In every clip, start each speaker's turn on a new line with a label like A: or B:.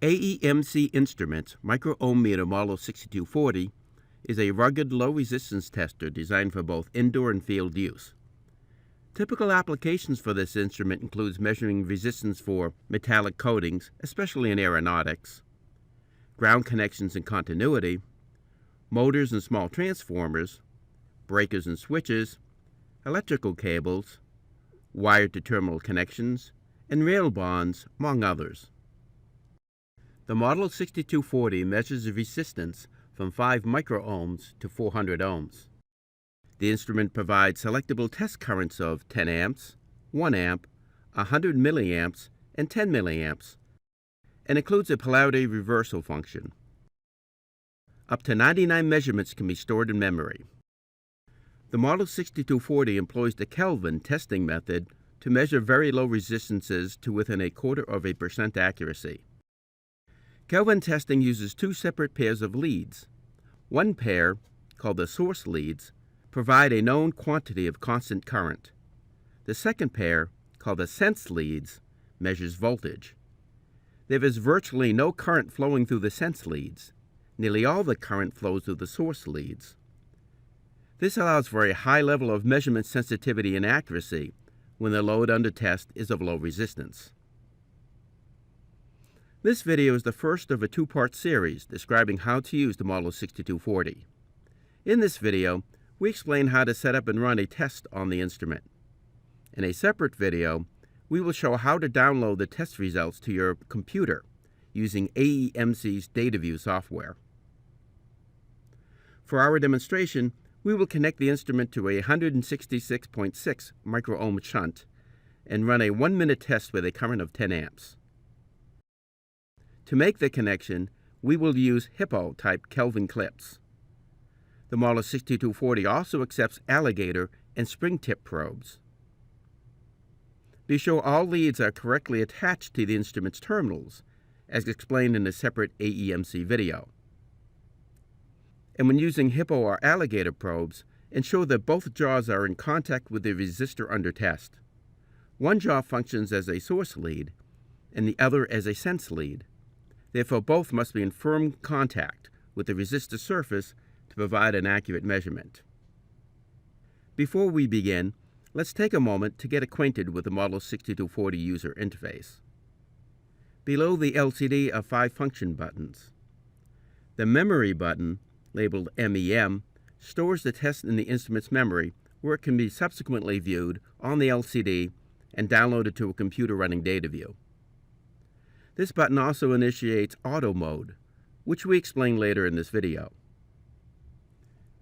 A: AEMC Instruments Micro-Ohmmeter Model 6240 is a rugged, low-resistance tester designed for both indoor and field use. Typical applications for this instrument includes measuring resistance for metallic coatings, especially in aeronautics, ground connections and continuity, motors and small transformers, breakers and switches, electrical cables, wired-to-terminal connections, and rail bonds, among others. The Model 6240 measures the resistance from 5 microohms to 400 ohms. The instrument provides selectable test currents of 10 amps, 1 amp, 100 milliamps, and 10 milliamps, and includes a polarity reversal function. Up to 99 measurements can be stored in memory. The Model 6240 employs the Kelvin Testing method to measure very low resistances to within 0.25% accuracy. Kelvin Testing uses 2 separate pairs of leads. One pair, called the source leads, provide a known quantity of constant current. The second pair, called the sense leads, measures voltage. There is virtually no current flowing through the sense leads. Nearly all the current flows through the source leads. This allows for a high level of measurement sensitivity and accuracy when the load under test is of low resistance. This video is the first of a 2-part series describing how to use the Model 6240. In this video, we explain how to set up and run a test on the instrument. In a separate video, we will show how to download the test results to your computer using AEMC's DataView software. For our demonstration, we will connect the instrument to a 166.6 microohm shunt and run a 1-minute test with a current of 10 amps. To make the connection, we will use Hippo-type Kelvin clips. The Model 6240 also accepts alligator and spring-tip probes. Be sure all leads are correctly attached to the instrument's terminals, as explained in a separate AEMC video. And when using Hippo or alligator probes, ensure that both jaws are in contact with the resistor under test. One jaw functions as a source lead, and the other as a sense lead. Therefore, both must be in firm contact with the resistor surface to provide an accurate measurement. Before we begin, let's take a moment to get acquainted with the Model 6240 user interface. Below the LCD are 5 function buttons. The memory button, labeled MEM, stores the test in the instrument's memory, where it can be subsequently viewed on the LCD and downloaded to a computer running DataView. This button also initiates auto mode, which we explain later in this video.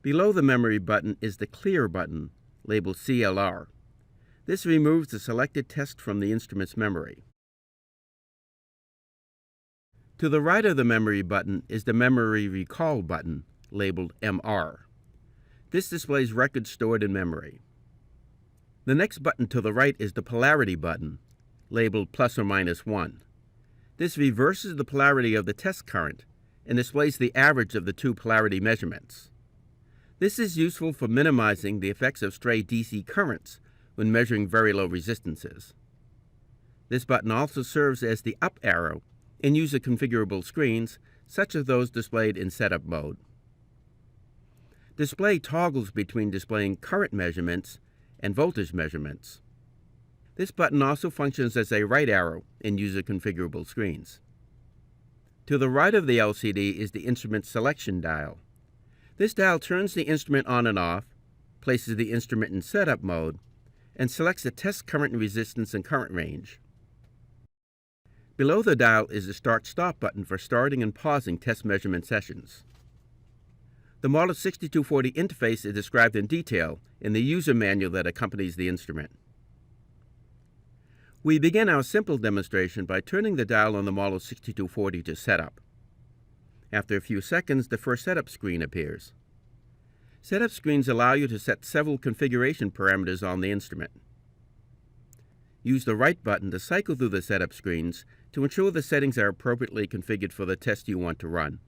A: Below the memory button is the clear button, labeled CLR. This removes the selected test from the instrument's memory. To the right of the memory button is the memory recall button, labeled MR. This displays records stored in memory. The next button to the right is the polarity button, labeled plus or minus 1. This reverses the polarity of the test current and displays the average of the 2 polarity measurements. This is useful for minimizing the effects of stray DC currents when measuring very low resistances. This button also serves as the up arrow in user configurable screens, such as those displayed in setup mode. Display toggles between displaying current measurements and voltage measurements. This button also functions as a right arrow in user configurable screens. To the right of the LCD is the instrument selection dial. This dial turns the instrument on and off, places the instrument in setup mode, and selects the test current and resistance and current range. Below the dial is the start-stop button for starting and pausing test measurement sessions. The Model 6240 interface is described in detail in the user manual that accompanies the instrument. We begin our simple demonstration by turning the dial on the Model 6240 to setup. After a few seconds, the first setup screen appears. Setup screens allow you to set several configuration parameters on the instrument. Use the right button to cycle through the setup screens to ensure the settings are appropriately configured for the test you want to run.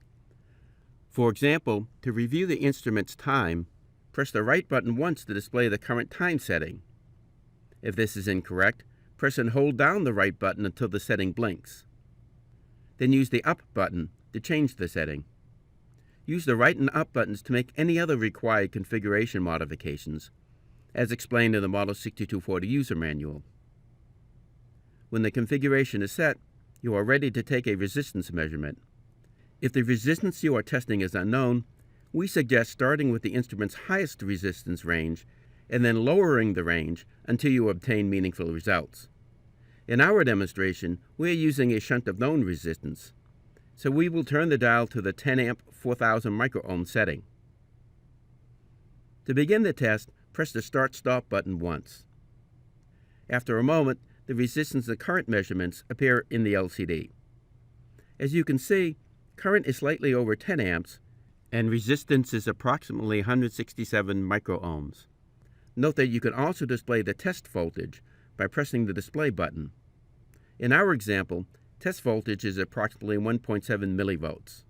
A: For example, to review the instrument's time, press the right button once to display the current time setting. If this is incorrect, press and hold down the right button until the setting blinks. Then use the Up button to change the setting. Use the Right and Up buttons to make any other required configuration modifications, as explained in the Model 6240 user manual. When the configuration is set, you are ready to take a resistance measurement. If the resistance you are testing is unknown, we suggest starting with the instrument's highest resistance range and then lowering the range until you obtain meaningful results. In our demonstration, we are using a shunt of known resistance, so we will turn the dial to the 10 amp 4000 microohm setting. To begin the test, press the Start-Stop button once. After a moment, the resistance and current measurements appear in the LCD. As you can see, current is slightly over 10 amps, and resistance is approximately 167 microohms. Note that you can also display the test voltage by pressing the display button. In our example, test voltage is approximately 1.7 millivolts.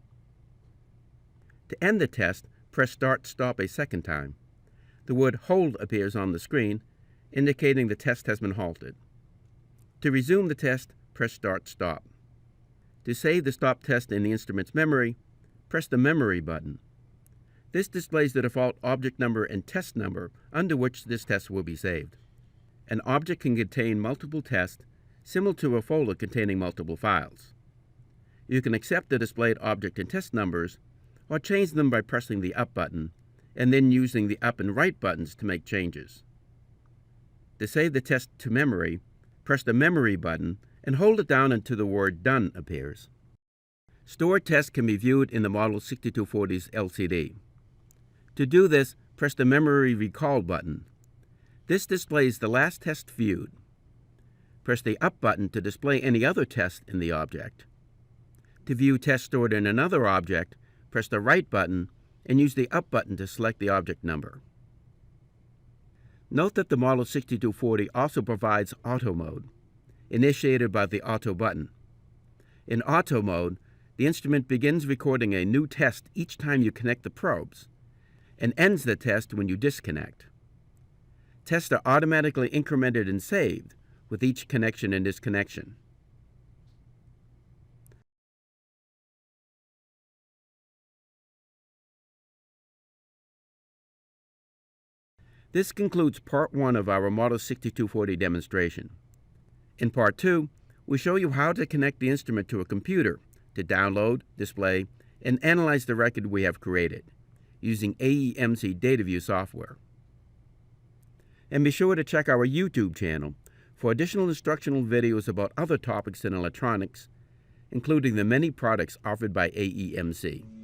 A: To end the test, press Start-Stop a second time. The word Hold appears on the screen, indicating the test has been halted. To resume the test, press Start-Stop. To save the stop test in the instrument's memory, press the Memory button. This displays the default object number and test number under which this test will be saved. An object can contain multiple tests, similar to a folder containing multiple files. You can accept the displayed object and test numbers, or change them by pressing the Up button, and then using the Up and Right buttons to make changes. To save the test to memory, press the Memory button and hold it down until the word Done appears. Stored tests can be viewed in the Model 6240's LCD. To do this, press the Memory Recall button. This displays the last test viewed. Press the Up button to display any other test in the object. To view tests stored in another object, press the Right button and use the Up button to select the object number. Note that the Model 6240 also provides Auto Mode, initiated by the Auto button. In Auto Mode, the instrument begins recording a new test each time you connect the probes, and ends the test when you disconnect. Tests are automatically incremented and saved with each connection and disconnection. This concludes Part 1 of our Model 6240 demonstration. In Part 2, we show you how to connect the instrument to a computer to download, display, and analyze the record we have created using AEMC data view software. And be sure to check our YouTube channel for additional instructional videos about other topics in electronics, including the many products offered by AEMC.